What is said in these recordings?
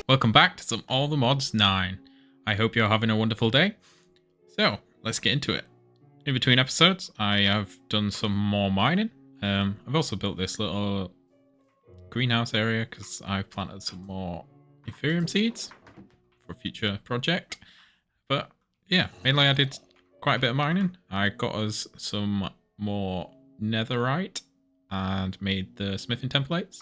Welcome back to some All the Mods 9. I hope you're having a wonderful day. So, let's get into it. In between episodes, I have done some more mining. I've also built this little greenhouse area because I've planted some more Ethereum seeds for a future project. But yeah, mainly I did quite a bit of mining. I got us some more netherite and made the smithing templates.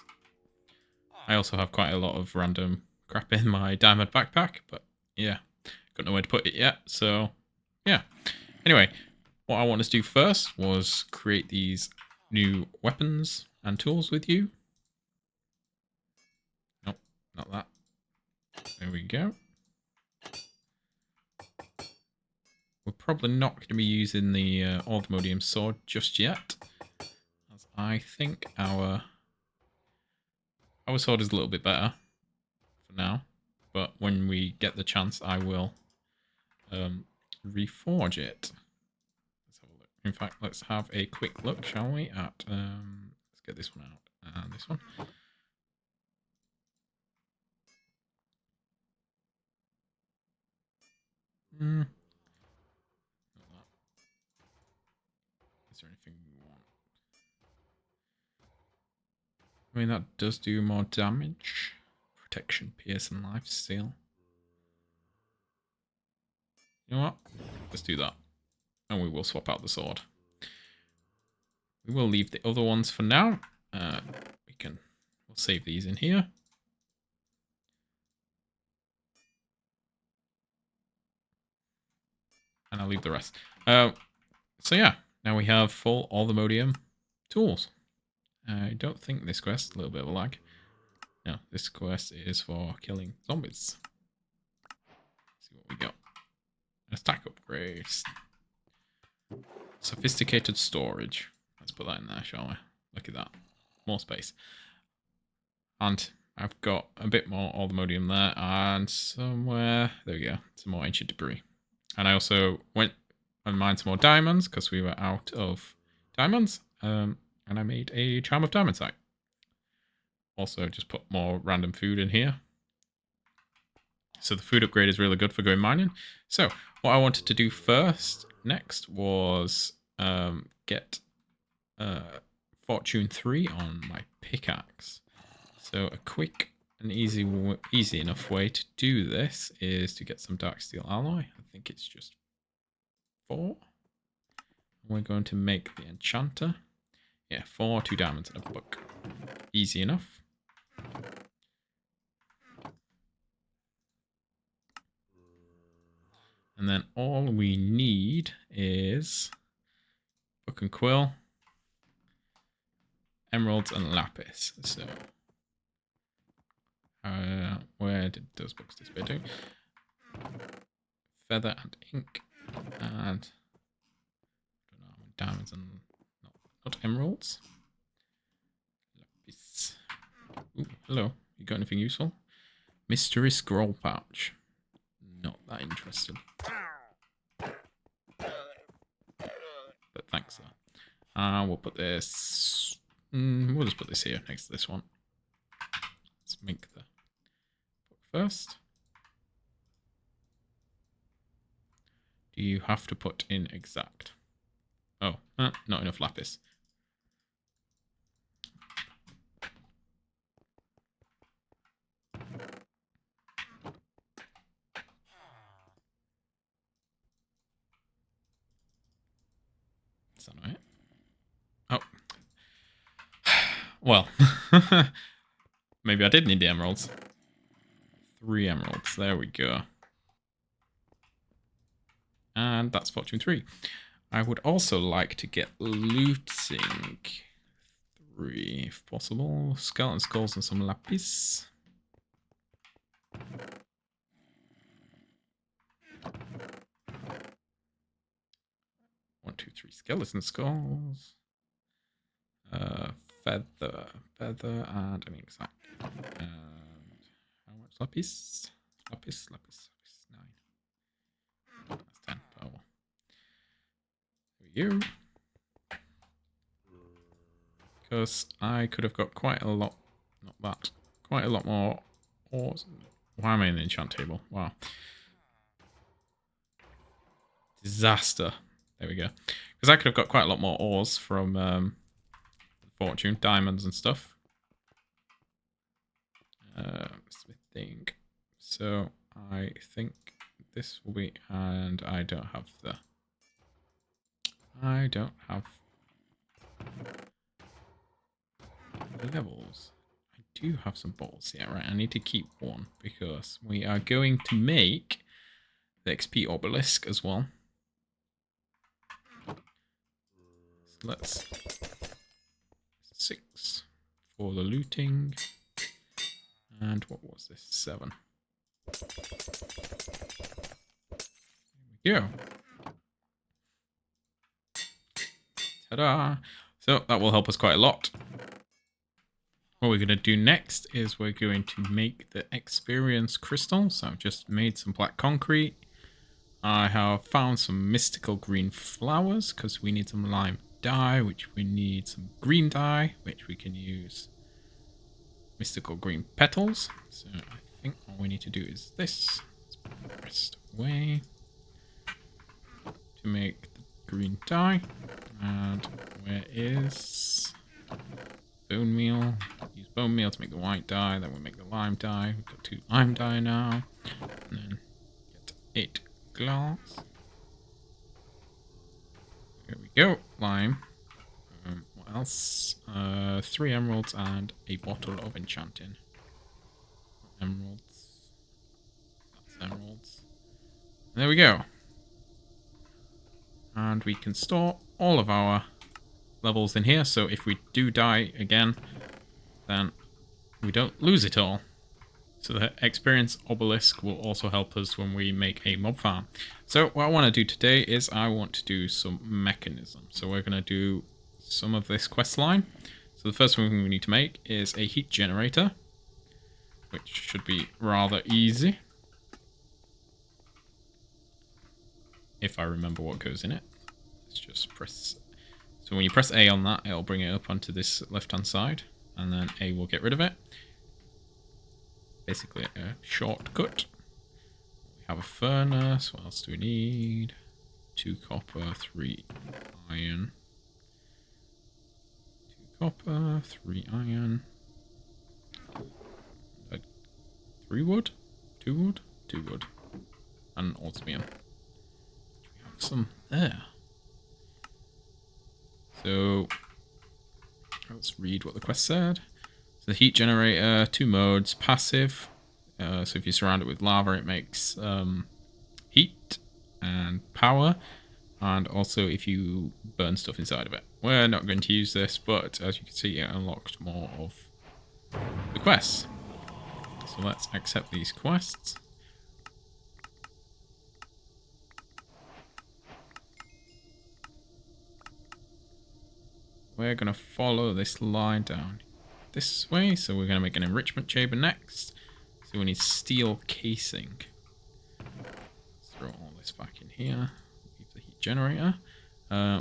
I also have quite a lot of random crap in my diamond backpack, but yeah, got nowhere to put it yet, so yeah. Anyway, what I wanted to do first was create these new weapons and tools with you. Nope, not that. There we go. We're probably not going to be using the Aldemodium sword just yet, as I think our sword is a little bit better for now, but when we get the chance, I will reforge it. Let's have a look. In fact, let's have a quick look, shall we? At let's get this one out and this one. Is there anything we want? I mean, that does do more damage. Protection, pierce, and life steal. You know what? Let's do that. And we will swap out the sword. We will leave the other ones for now. We'll save these in here. And I'll leave the rest. So yeah, now we have full Aldemodium tools. I don't think this quest, a little bit of a lag. No, this quest is for killing zombies. Let's see what we got. A stack upgrades. Sophisticated storage. Let's put that in there, shall we? Look at that. More space. And I've got a bit more Aldemodium there. And somewhere... There we go. Some more ancient debris. And I also went and mined some more diamonds because we were out of diamonds. And I made a Charm of Diamondite. Also just put more random food in here. So the food upgrade is really good for going mining. So what I wanted to do next was get Fortune 3 on my pickaxe. So a quick and easy enough way to do this is to get some dark steel alloy. I think it's just 4. We're going to make the enchanter. Yeah, 4, 2 diamonds and a book. Easy enough. And then all we need is book and quill, emeralds, and lapis. So, where did those books disappear to? Feather and ink, and I don't know, diamonds and not emeralds. Lapis. Ooh, hello. You got anything useful? Mystery scroll pouch. Not that interested. But thanks though. We'll put this... we'll just put this here next to this one. Let's make the book first. Do you have to put in exact? Oh, not enough lapis. Is that right? Oh. Well, maybe I did need the emeralds. 3 emeralds. There we go. And that's Fortune 3. I would also like to get looting 3, if possible. Skeleton skulls and some lapis. 1, 2, 3 skeleton skulls. Feather, and I mean exact. And how much lapis? Lapis. 9. That's 10. Oh well. There we go. Because I could have got quite a lot, quite a lot more ores. Why am I in the enchant table? Wow. Disaster. There we go. Because I could have got quite a lot more ores from fortune, diamonds and stuff. Smithing. So I think this will be, and I don't have the levels. I do have some bolts. Yeah, right. I need to keep one because we are going to make the XP obelisk as well. So let's 6 for the looting. And what was this? 7. There we go. Ta-da! So that will help us quite a lot. What we're going to do next is we're going to make the experience crystal. So I've just made some black concrete. I have found some mystical green flowers because we need some lime dye, which we need some green dye, which we can use mystical green petals. So I think all we need to do is this. Let's put the rest away to make the green dye. And where is bone meal? Use bone meal to make the white dye. Then we'll make the lime dye. We've got 2 lime dye now. And then get 8 glass. There we go. Lime. What else? 3 emeralds and a bottle of enchanting. Emeralds. That's emeralds. And there we go. And we can store all of our levels in here, so if we do die again, then we don't lose it all. So the experience obelisk will also help us when we make a mob farm. So what I want to do today is I want to do some mechanism. So we're going to do some of this quest line. So the first thing we need to make is a heat generator, which should be rather easy, if I remember what goes in it. Let's just press. So when you press A on that, it'll bring it up onto this left-hand side, and then A will get rid of it. Basically a shortcut. We have a furnace. What else do we need? 2 copper, 3 iron. 2 copper, 3 iron. 3 wood? 2 wood? 2 wood. And osmium. We have some there. So let's read what the quest said. So the heat generator, 2 modes, passive. So if you surround it with lava, it makes heat and power. And also if you burn stuff inside of it. We're not going to use this, but as you can see, it unlocked more of the quests. So let's accept these quests. We're going to follow this line down this way. So we're going to make an enrichment chamber next. So we need steel casing. Let's throw all this back in here. Leave the heat generator.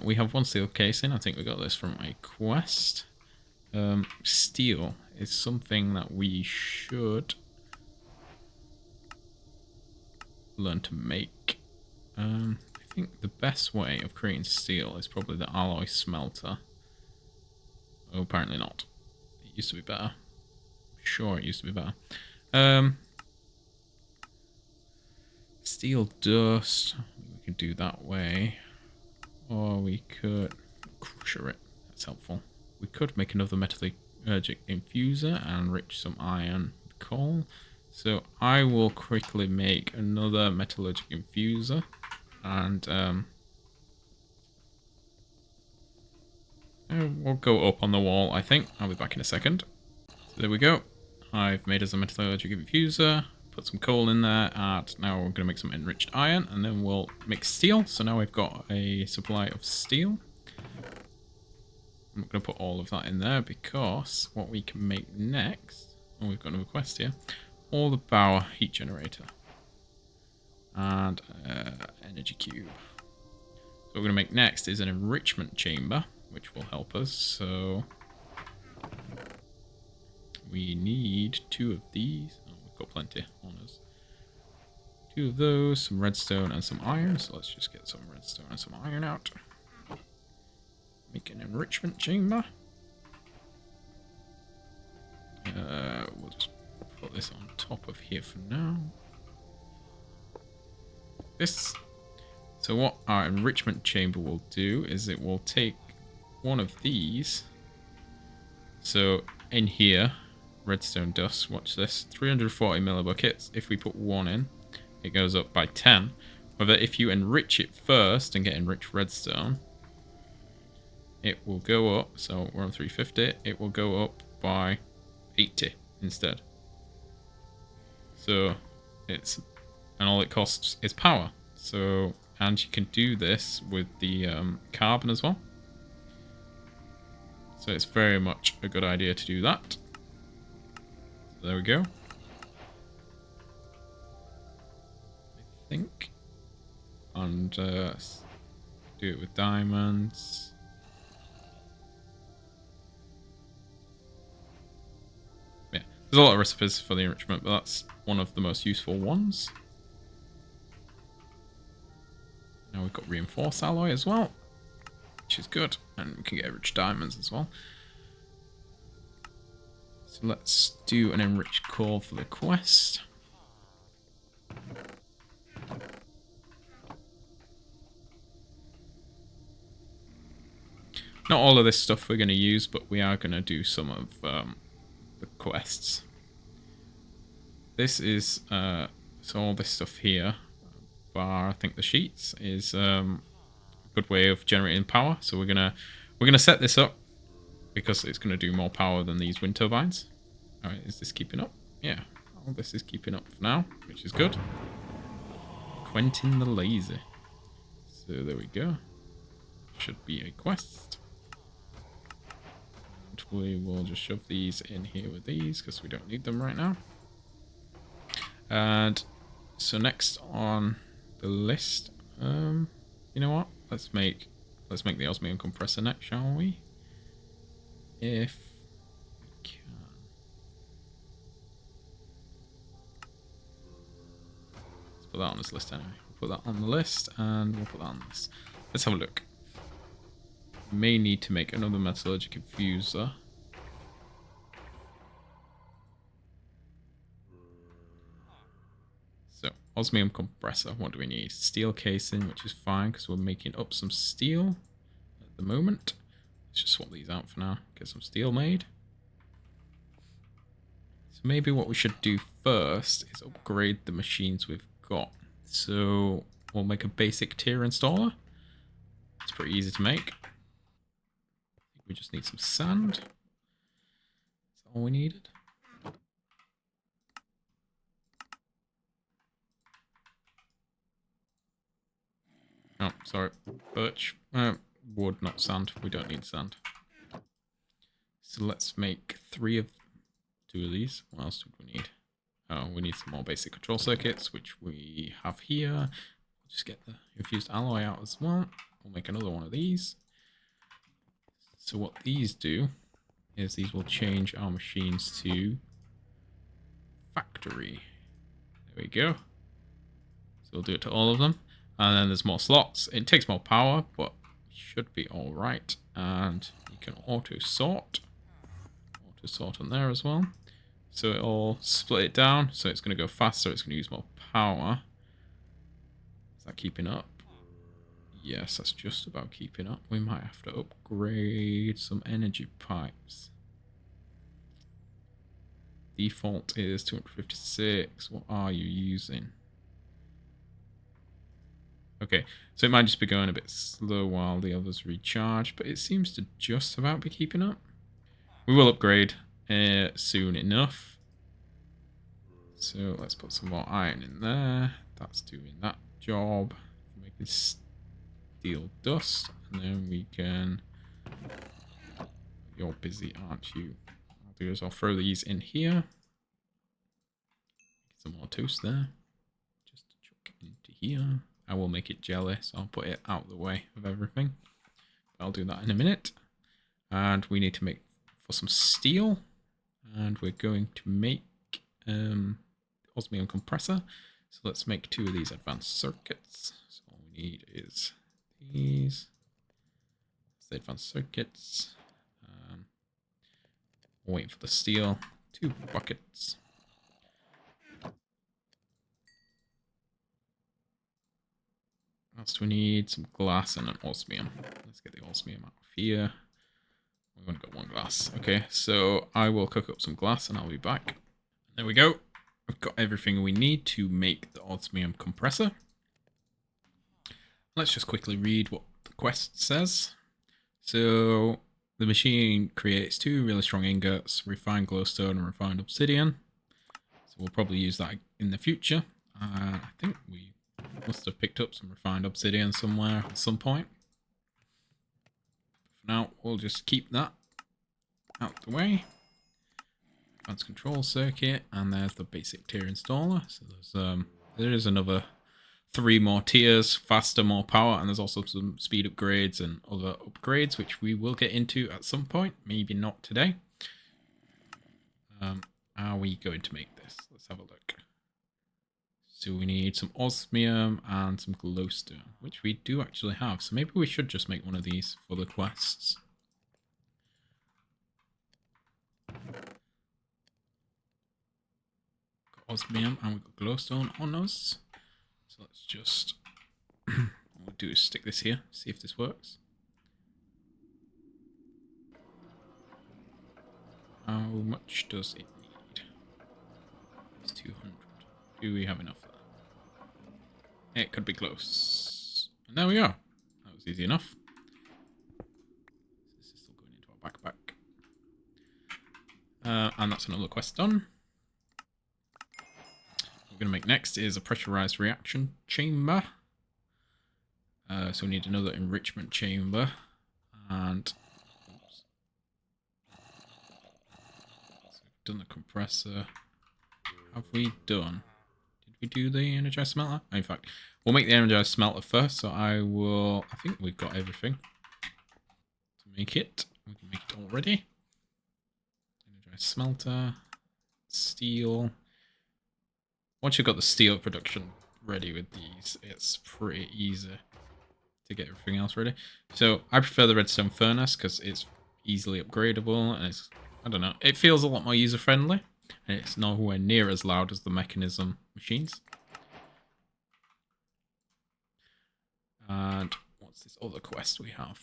We have 1 steel casing. I think we got this from a quest. Steel is something that we should learn to make. I think the best way of creating steel is probably the alloy smelter. Oh, apparently not. It used to be better. I'm sure it used to be better. Steel dust. We could do that way. Or we could crusher it. That's helpful. We could make another metallurgic infuser and enrich some iron with coal. So I will quickly make another metallurgic infuser. And we'll go up on the wall, I think. I'll be back in a second. So there we go. I've made us a metallurgic infuser. Put some coal in there. And now we're going to make some enriched iron. And then we'll make steel. So now we've got a supply of steel. I'm not going to put all of that in there because what we can make next... Oh, we've got another quest here. All the power heat generator. And energy cube. So what we're going to make next is an enrichment chamber, which will help us. So we need 2 of these. Oh, we've got plenty on us. 2 of those, some redstone and some iron. So let's just get some redstone and some iron out. Make an enrichment chamber. We'll just put this on top of here for now. So what our enrichment chamber will do is it will take one of these. So in here, redstone dust, watch this, 340 millibuckets. If we put 1 in, it goes up by 10. However, if you enrich it first and get enriched redstone, it will go up. So we're on 350. It will go up by 80 instead. So and all it costs is power. So, and you can do this with the carbon as well. So it's very much a good idea to do that. So there we go. I think. And do it with diamonds. Yeah, there's a lot of recipes for the enrichment, but that's one of the most useful ones. Now we've got reinforced alloy as well, which is good, and we can get rich diamonds as well. So let's do an enriched core for the quest. Not all of this stuff we're going to use, but we are going to do some of the quests. This is, so all this stuff here, bar I think the sheets, is a good way of generating power. So we're gonna set this up because it's gonna do more power than these wind turbines. Alright, is this keeping up? Yeah, all this is keeping up for now, which is good. Quentin the Lazy. So there we go. Should be a quest. And we will just shove these in here with these because we don't need them right now. And so next on the list, you know what? Let's make the osmium compressor next, shall we? If we can. Let's put that on this list anyway. We'll put that on the list, and we'll put that on this. Let's have a look. We may need to make another metallurgic infuser. So, osmium compressor, what do we need? Steel casing, which is fine because we're making up some steel at the moment. Let's just swap these out for now, get some steel made. So maybe what we should do first is upgrade the machines we've got. So we'll make a basic tier installer. It's pretty easy to make. We just need some sand. That's all we needed. Oh, sorry. Birch. Wood, not sand. We don't need sand. So let's make two of these. What else do we need? Oh, we need some more basic control circuits, which we have here. We'll just get the infused alloy out as well. We'll make another one of these. So what these do is these will change our machines to factory. There we go. So we'll do it to all of them. And then there's more slots. It takes more power, but should be alright. And you can auto sort. Auto sort on there as well. So it'll split it down. So it's going to go faster. It's going to use more power. Is that keeping up? Yes, that's just about keeping up. We might have to upgrade some energy pipes. Default is 256. What are you using? Okay, so it might just be going a bit slow while the others recharge, but it seems to just about be keeping up. We will upgrade soon enough. So let's put some more iron in there. That's doing that job. Making steel dust, and then we can... You're busy, aren't you? What I'll do is I'll throw these in here. Get some more toast there. Just chuck it into here. I will make it jelly, so I'll put it out of the way of everything. I'll do that in a minute. And we need to make for some steel. And we're going to make osmium compressor. So let's make 2 of these advanced circuits. So all we need is these. That's the advanced circuits. Waiting for the steel. 2 buckets. What else do we need? Some glass and an osmium. Let's get the osmium out of here. We've only got 1 glass. Okay, so I will cook up some glass and I'll be back. There we go. We've got everything we need to make the osmium compressor. Let's just quickly read what the quest says. So the machine creates 2 really strong ingots, refined glowstone and refined obsidian. So we'll probably use that in the future. I think we must have picked up some refined obsidian somewhere at some point. For now, we'll just keep that out the way. Advanced control circuit, and there's the basic tier installer. So there is another 3 more tiers, faster, more power, and there's also some speed upgrades and other upgrades, which we will get into at some point. Maybe not today. Are we going to make this? Let's have a look. So we need some osmium and some glowstone, which we do actually have. So maybe we should just make one of these for the quests. Got osmium and we've got glowstone on us. So let's just, what we'll do is stick this here, see if this works. How much does it need? It's 200. Do we have enough of that? It could be close. And there we go. That was easy enough. This is still going into our backpack. And that's another quest done. What we're going to make next is a pressurized reaction chamber. So we need another enrichment chamber. And oops. So we've done the compressor. Have we done? Did we do the energized smelter? Oh, in fact, we'll make the energized smelter first. So I think we've got everything to make it. We can make it already. Energized smelter, steel. Once you've got the steel production ready with these, it's pretty easy to get everything else ready. So I prefer the redstone furnace because it's easily upgradable and it's, I don't know, it feels a lot more user friendly and it's nowhere near as loud as the Mekanism machines. And what's this other quest we have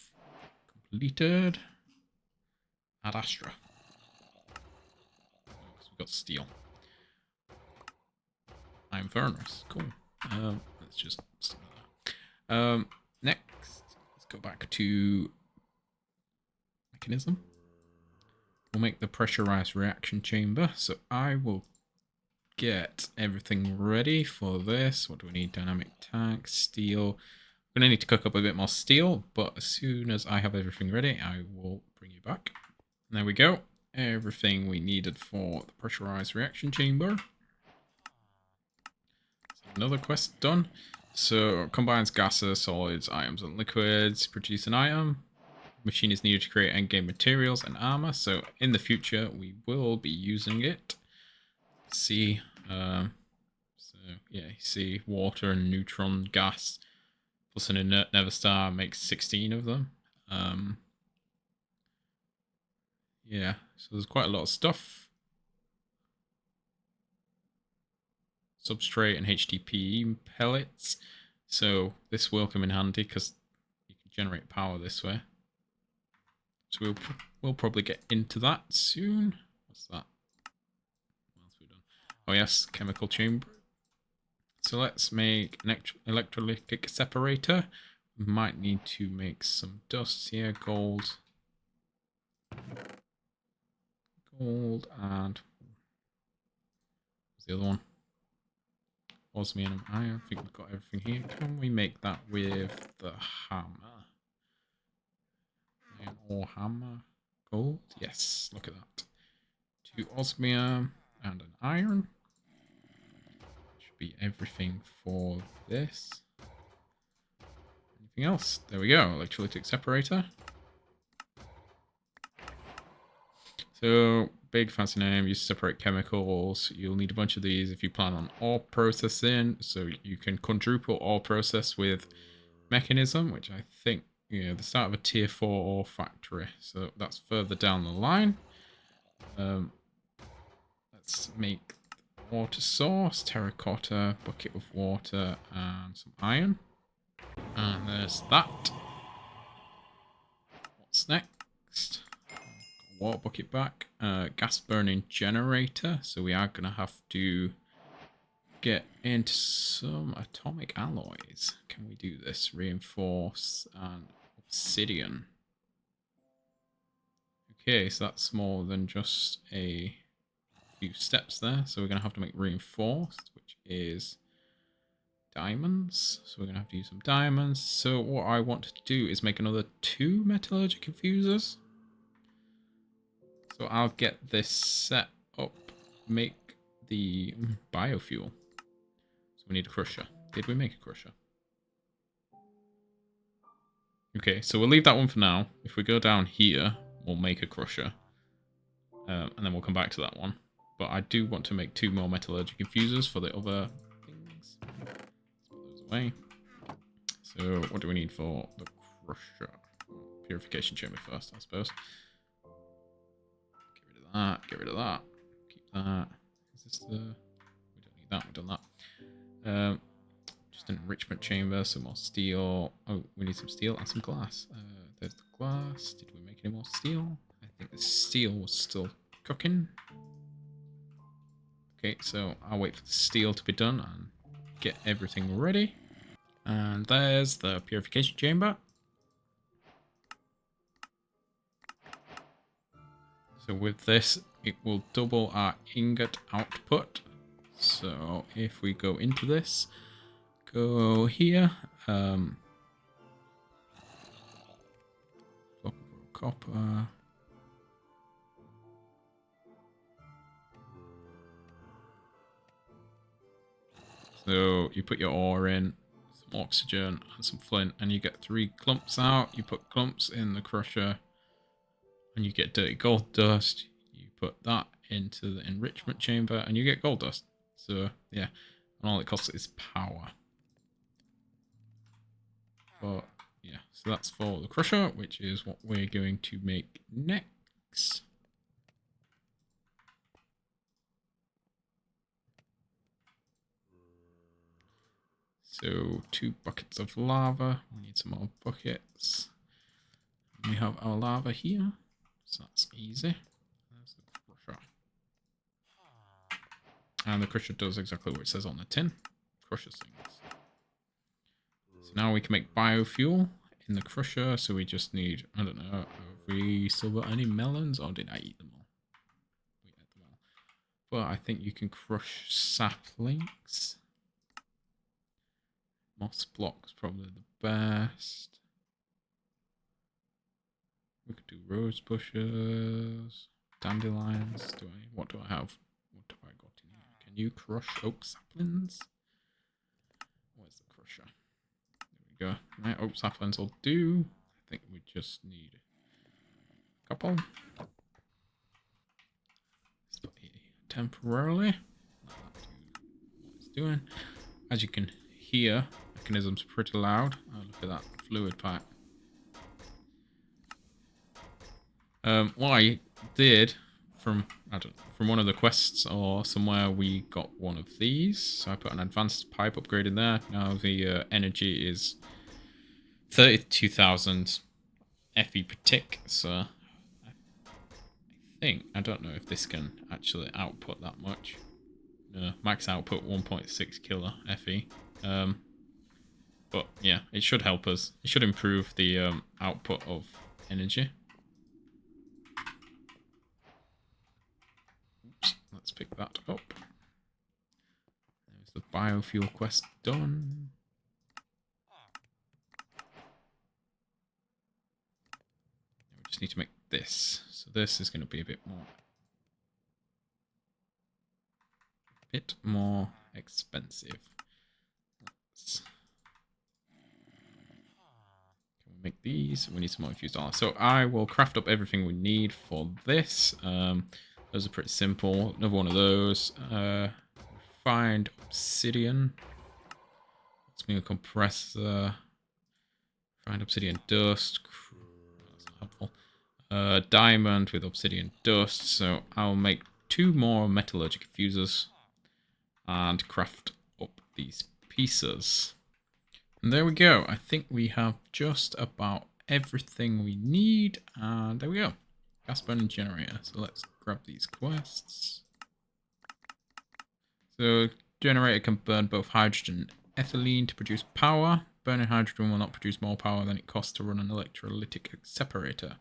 completed? Ad Astra. Because we've got steel. Iron furnace, cool. Let's just next, let's go back to Mekanism. We'll make the pressurized reaction chamber. So I will get everything ready for this. What do we need? Dynamic tank, steel. We're gonna need to cook up a bit more steel, but as soon as I have everything ready, I will bring you back. And there we go. Everything we needed for the pressurized reaction chamber. Another quest done. So combines gases, solids, ions, and liquids. Produce an item. Machine is needed to create endgame materials and armor. So in the future, we will be using it. See, so yeah, you see, water and neutron gas plus an inert nether star makes 16 of them. Yeah, so there's quite a lot of stuff. Substrate and HDPE pellets. So this will come in handy because you can generate power this way. So we'll probably get into that soon. What's that? What else have we done? Oh yes, chemical chamber. So let's make an electrolytic separator. We might need to make some dusts here. Gold and what's the other one? Osmium and iron. I think we've got everything here. Can we make that with the hammer? Iron or hammer? Gold? Yes, look at that. 2 osmium and an iron. Should be everything for this. Anything else? There we go. Electrolytic separator. So big fancy name. Use separate chemicals. You'll need a bunch of these if you plan on ore processing. So you can quadruple ore process with Mechanism, which I think, you know, the start of a tier 4 ore factory. So that's further down the line. Let's make water source, terracotta, bucket of water, and some iron. And there's that. What's next? Water bucket back. Gas burning generator. So we are going to have to get into some atomic alloys. Can we do this? Reinforce and obsidian. Okay, so that's more than just a few steps there. So we're going to have to make reinforced, which is diamonds. So we're going to have to use some diamonds. So what I want to do is make another 2 metallurgic infusers. So I'll get this set up, make the biofuel. So we need a crusher. Did we make a crusher? Okay, so we'll leave that one for now. If we go down here, we'll make a crusher. And then we'll come back to that one. But I do want to make 2 more metallurgic infusers for the other things. Let's put those away. So what do we need for the crusher? Purification chamber first, I suppose. Get rid of that, get rid of that. Keep that. Is this the... We don't need that, we've done that. Just an enrichment chamber, some more steel. Oh, we need some steel and some glass. There's the glass. Did we make any more steel? I think the steel was still cooking. Okay, so I'll wait for the steel to be done and get everything ready. And there's the purification chamber. So with this, it will double our ingot output. So if we go into this, go here, copper. So you put your ore in, some oxygen and some flint, and you get 3 clumps out. You put clumps in the crusher, and you get dirty gold dust. You put that into the enrichment chamber, and you get gold dust. So yeah, and all it costs is power. But yeah, so that's for the crusher, which is what we're going to make next. So 2 buckets of lava. We need some more buckets. We have our lava here, so that's easy. There's the crusher. And the crusher does exactly what it says on the tin. Crushes things. So now we can make biofuel in the crusher. So we just need, I don't know, have we still got any melons, or did I eat them all? We ate them all. But I think you can crush saplings. Moss blocks probably the best. We could do rose bushes, dandelions. What do I have? What have I got in here? Can you crush oak saplings? Where's the crusher? There we go. Right, oak saplings will do. I think we just need a couple. Stop here temporarily. Let that do what it's doing. As you can hear, Mechanism's pretty loud. Oh, look at that fluid pack. What I did from one of the quests or somewhere, we got one of these. So I put an advanced pipe upgrade in there. Now the energy is 32,000 FE per tick. So I don't know if this can actually output that much. No, max output 1.6 kilo FE. But yeah, it should help us. It should improve the output of energy. Oops, let's pick that up. There's the biofuel quest done. We just need to make this. So this is going to be a bit more expensive. Can we make these? We need some more infused iron. So I will craft up everything we need for this. Those are pretty simple. Another one of those. Find obsidian. Let's make a compressor. Find obsidian dust. That's not helpful. Diamond with obsidian dust. So I'll make 2 more metallurgic fusers and craft up these pieces. And there we go. I think we have just about everything we need. And there we go. Gas burning generator. So let's grab these quests. So generator can burn both hydrogen and ethylene to produce power. Burning hydrogen will not produce more power than it costs to run an electrolytic separator.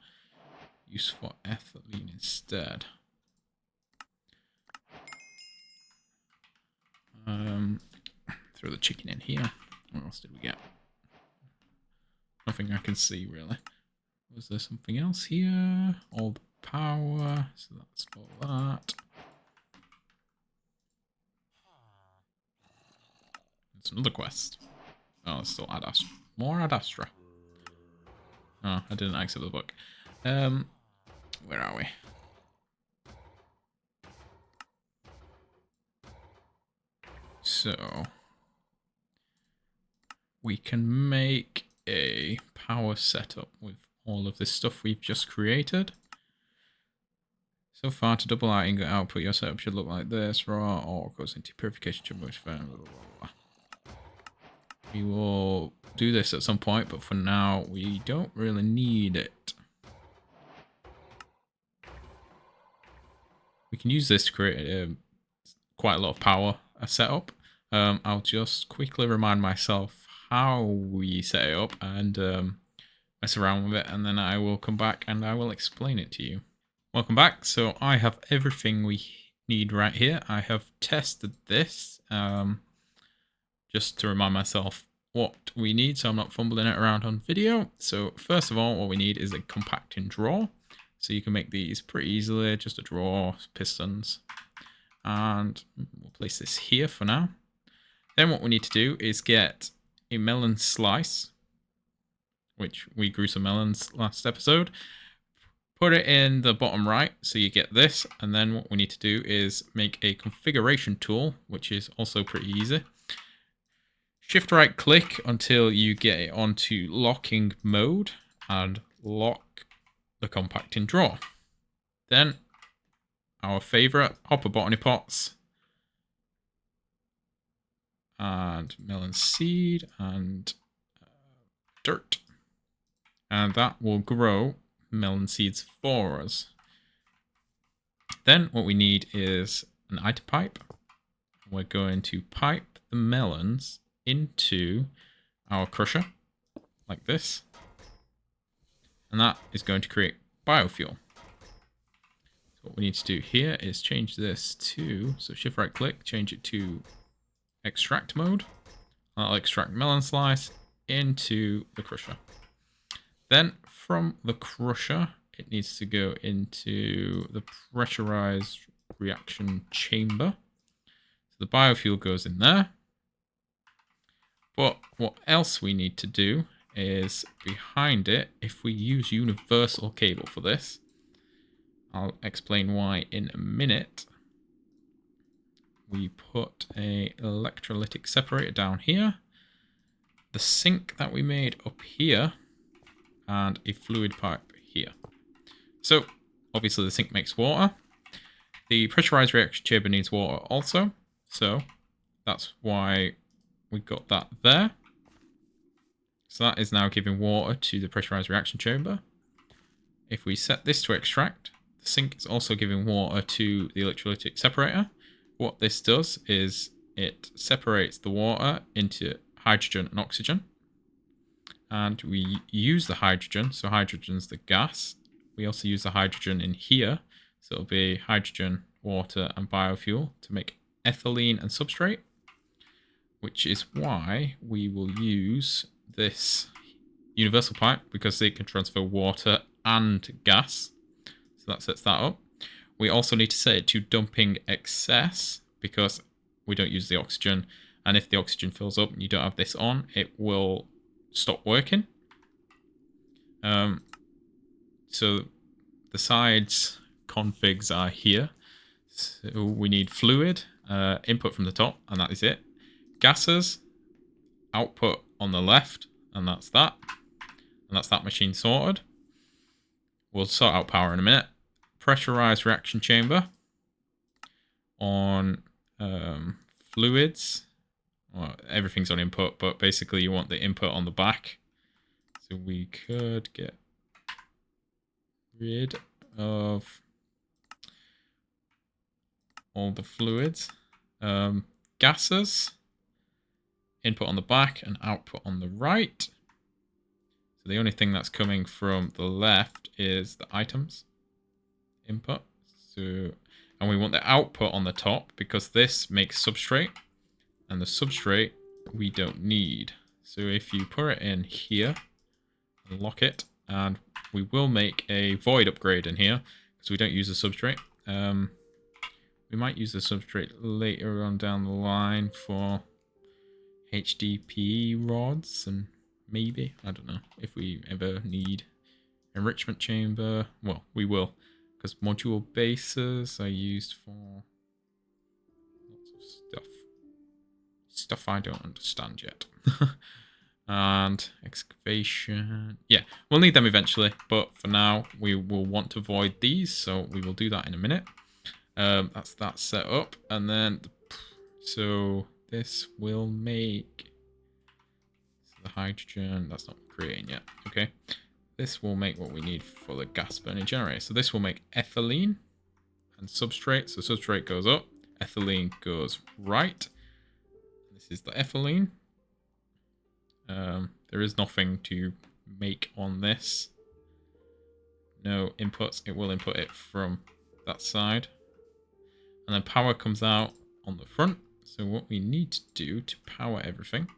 Use for ethylene instead. Throw the chicken in here. What else did we get? Nothing I can see really. Was there something else here? All the power. So that's for that. It's another quest. Oh, it's still Ad Astra. More Ad Astra. Oh, I didn't accept the book. Where are we? So we can make a power setup with all of this stuff we've just created. So far, to double our ingot output, your setup should look like this. Raw ore goes into purification chamber. Blah, blah, blah. We will do this at some point, but for now, we don't really need it. We can use this to create quite a lot of power setup. I'll just quickly remind myself how we set it up and mess around with it, and then I will come back and I will explain it to you. Welcome back. So I have everything we need right here. I have tested this just to remind myself what we need so I'm not fumbling it around on video. So first of all, what we need is a compacting drawer. So you can make these pretty easily, just a drawer, pistons, and we'll place this here for now. Then what we need to do is get a melon slice, which we grew some melons last episode. Put it in the bottom right, so you get this, and then what we need to do is make a configuration tool, which is also pretty easy. Shift right click until you get it onto locking mode and lock the compacting drawer. Then our favorite hopper botany pots and melon seed and dirt, and that will grow melon seeds for us. Then what we need is an item pipe. We're going to pipe the melons into our crusher like this, and that is going to create biofuel. So what we need to do here is change this to, so shift right click, change it to extract mode. I'll extract melon slice into the crusher. Then from the crusher, it needs to go into the pressurized reaction chamber. So the biofuel goes in there. But what else we need to do is behind it, if we use universal cable for this, I'll explain why in a minute. We put a electrolytic separator down here, the sink that we made up here, and a fluid pipe here. So obviously the sink makes water. The pressurized reaction chamber needs water also, so that's why we got that there. So that is now giving water to the pressurized reaction chamber. If we set this to extract, the sink is also giving water to the electrolytic separator. What this does is it separates the water into hydrogen and oxygen. And we use the hydrogen, so hydrogen's the gas. We also use the hydrogen in here, so it'll be hydrogen, water, and biofuel to make ethylene and substrate, which is why we will use this universal pipe, because it can transfer water and gas. So that sets that up. We also need to set it to dumping excess, because we don't use the oxygen, and if the oxygen fills up and you don't have this on, it will stop working. So the sides configs are here. So we need fluid, input from the top, and that is it. Gases, output on the left, and that's that. And that's that machine sorted. We'll sort out power in a minute. Pressurized reaction chamber on fluids. Well, everything's on input, but basically you want the input on the back. So we could get rid of all the fluids. Gases, input on the back and output on the right. So the only thing that's coming from the left is the items input. So, and we want the output on the top because this makes substrate, and the substrate we don't need. So if you put it in here, lock it, and we will make a void upgrade in here because we don't use the substrate. We might use the substrate later on down the line for HDPE rods, and maybe, I don't know, if we ever need enrichment chamber. Well, we will, because module bases are used for lots of stuff. Stuff I don't understand yet. And excavation. Yeah, we'll need them eventually, but for now, we will want to void these, so we will do that in a minute. That's that set up, and then, so this will make the hydrogen. That's not creating yet. Okay, this will make what we need for the gas burning generator. So this will make ethylene and substrate. So substrate goes up, ethylene goes right. This is the ethylene. There is nothing to make on this. No inputs. It will input it from that side. And then power comes out on the front. So what we need to do to power everything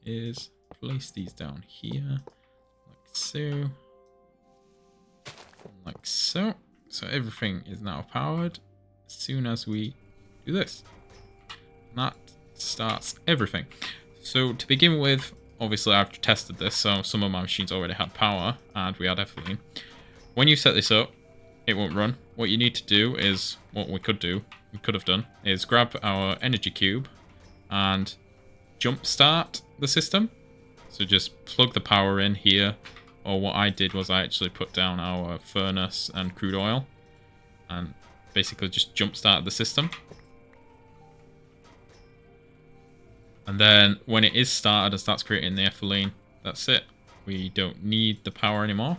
is place these down here, like so, like so. So everything is now powered as soon as we do this. And that starts everything. So to begin with, obviously I've tested this, so some of my machines already had power, and we had ethylene. When you set this up, it won't run. What you need to do is, what we could have done, is grab our energy cube and jumpstart the system. So just plug the power in here, or what I did was I actually put down our furnace and crude oil and basically just jumpstart the system. And then when it is started and starts creating the ethylene, that's it. We don't need the power anymore.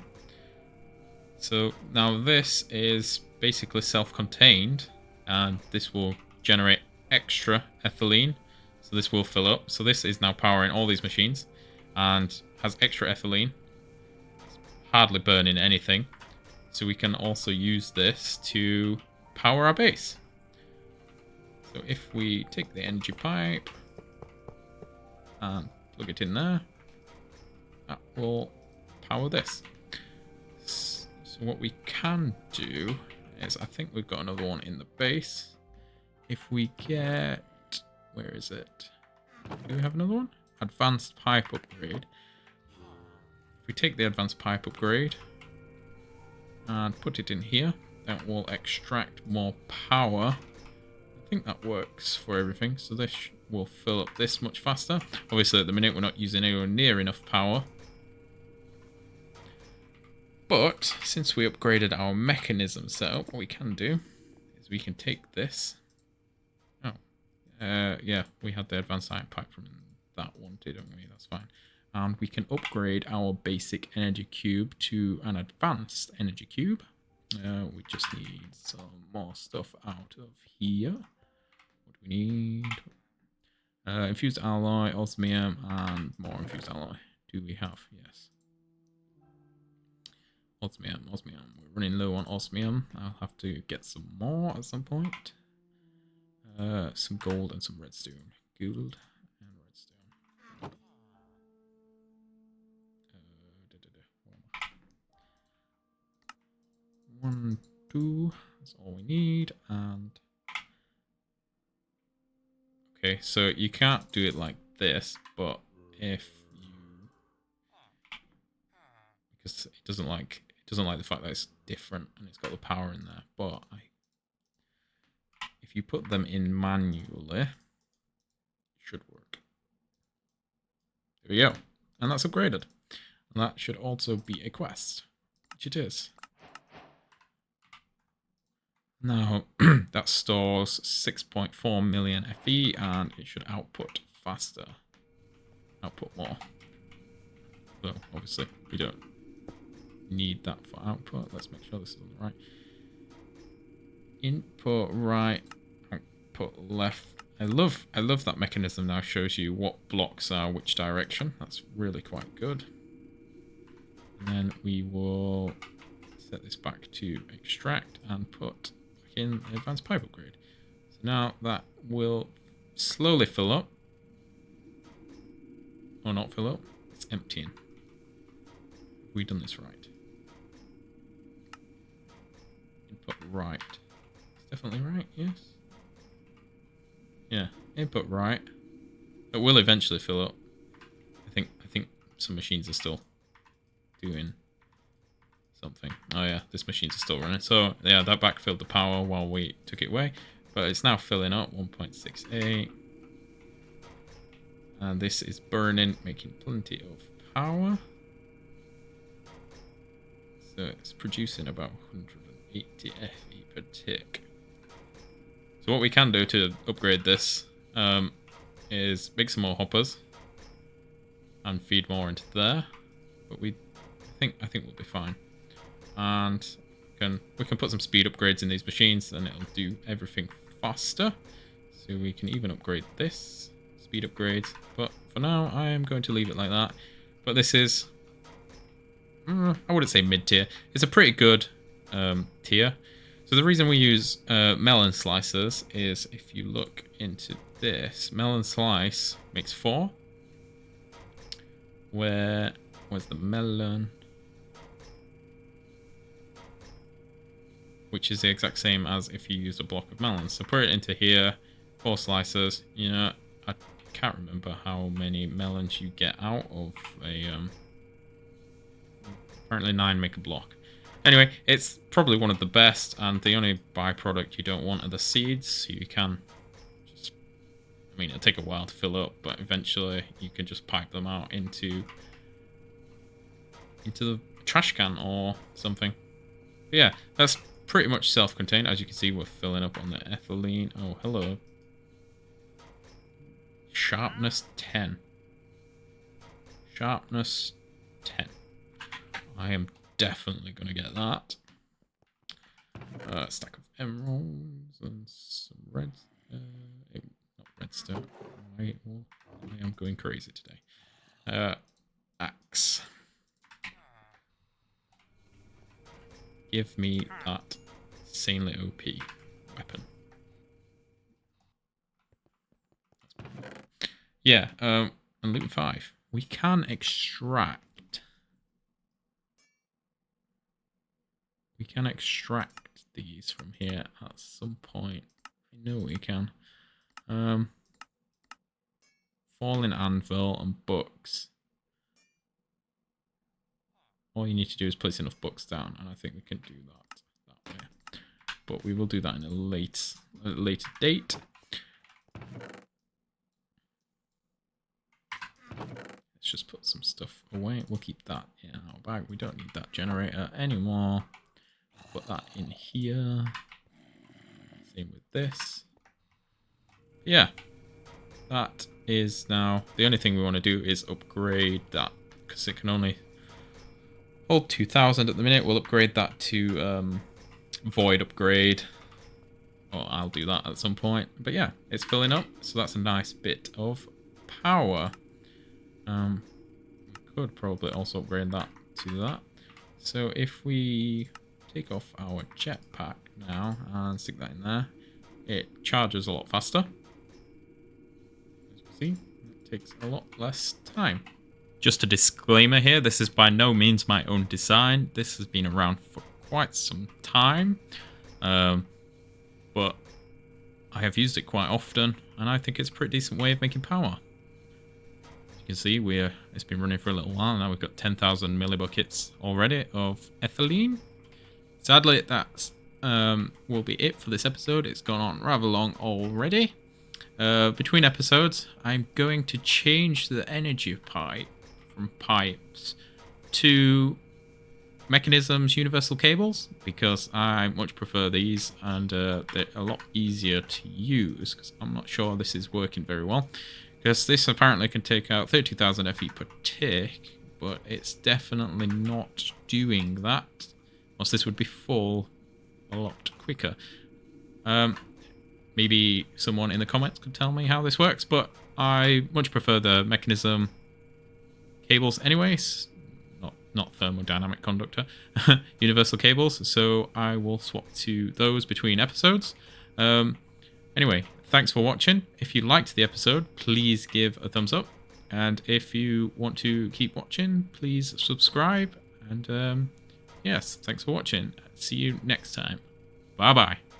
So now this is basically self-contained, and this will generate extra ethylene. So this will fill up. So this is now powering all these machines and has extra ethylene. It's hardly burning anything. So we can also use this to power our base. So if we take the energy pipe and plug it in there, that will power this. So what we can do is, I think we've got another one in the base. If we get, where is it? Do we have another one? Advanced pipe upgrade. If we take the advanced pipe upgrade and put it in here, that will extract more power. I think that works for everything. So this will fill up this much faster. Obviously at the minute we're not using anywhere near enough power. But since we upgraded our mechanism setup, what we can do is we can take this. Oh, yeah, we had the advanced iron pipe from that one, didn't we? That's fine. And we can upgrade our basic energy cube to an advanced energy cube. We just need some more stuff out of here. What do we need? Infused alloy, osmium, and more infused alloy. Do we have? Yes. Osmium. We're running low on osmium. I'll have to get some more at some point. Some gold and some redstone. Gold and redstone. 1, 2. That's all we need. And okay, so you can't do it like this, but if because it doesn't like the fact that it's different and it's got the power in there. But if you put them in manually, it should work. There we go, and that's upgraded. And that should also be a quest, which it is. Now, that stores 6.4 million FE, and it should output faster. Output more. So, obviously, we don't need that for output. Let's make sure this is on the right. Input right, output left. I love that mechanism now shows you what blocks are which direction. That's really quite good. And then we will set this back to extract and put back in the advanced pipe upgrade. So now that will slowly fill up. Or not fill up. It's emptying. Have we done this right? Input right. It's definitely right, yes. Yeah, input right. It will eventually fill up. I think some machines are still doing something. Oh yeah, this machine's still running. So yeah, that backfilled the power while we took it away. But it's now filling up, 1.68. And this is burning, making plenty of power. So it's producing about 180 FE per tick. So what we can do to upgrade this is make some more hoppers and feed more into there. But I think we'll be fine. And we can put some speed upgrades in these machines, and it'll do everything faster. So we can even upgrade this, speed upgrades. But for now, I am going to leave it like that. But this is, I wouldn't say mid-tier. It's a pretty good tier. So the reason we use melon slicers is if you look into this, melon slice makes 4. Where's the melon? Which is the exact same as if you use a block of melons. So put it into here, 4 slicers. You know, I can't remember how many melons you get out of a... apparently 9 make a block. Anyway, it's probably one of the best, and the only byproduct you don't want are the seeds. So you can just... I mean, it'll take a while to fill up, but eventually you can just pipe them out into the trash can or something. But yeah, that's pretty much self-contained. As you can see, we're filling up on the ethylene. Oh, hello. Sharpness 10. Sharpness 10. I am definitely going to get that. Stack of emeralds and some red... not redstone. I am going crazy today. Axe. Give me that insanely OP weapon. Yeah, and loot 5. We can extract. We can extract these from here at some point. I know we can. Falling anvil and books. All you need to do is place enough books down, and I think we can do that way. But we will do that in a later date. Let's just put some stuff away. We'll keep that in our bag. We don't need that generator anymore. Put that in here. Same with this. Yeah. That is now... The only thing we want to do is upgrade that, because it can only... hold 2000 at the minute. We'll upgrade that to void upgrade. Or I'll do that at some point. But yeah, it's filling up. So that's a nice bit of power. We could probably also upgrade that to that. So if we take off our jetpack now and stick that in there, it charges a lot faster. As you can see, it takes a lot less time. Just a disclaimer here, this is by no means my own design. This has been around for quite some time. But I have used it quite often, and I think it's a pretty decent way of making power. You can see it's been running for a little while now. We've got 10,000 millibuckets already of ethylene. Sadly, that will be it for this episode. It's gone on rather long already. Between episodes, I'm going to change the energy pipe from pipes to Mechanism's universal cables, because I much prefer these, and they're a lot easier to use, because I'm not sure this is working very well. Because this apparently can take out 30,000 FE per tick, but it's definitely not doing that. Else this would be full a lot quicker. Maybe someone in the comments could tell me how this works, but I much prefer the Mechanism cables anyways. Not thermodynamic conductor, universal cables, so I will swap to those between episodes. Anyway, thanks for watching. If you liked the episode, please give a thumbs up, and if you want to keep watching, please subscribe, and yes, thanks for watching. See you next time. Bye bye.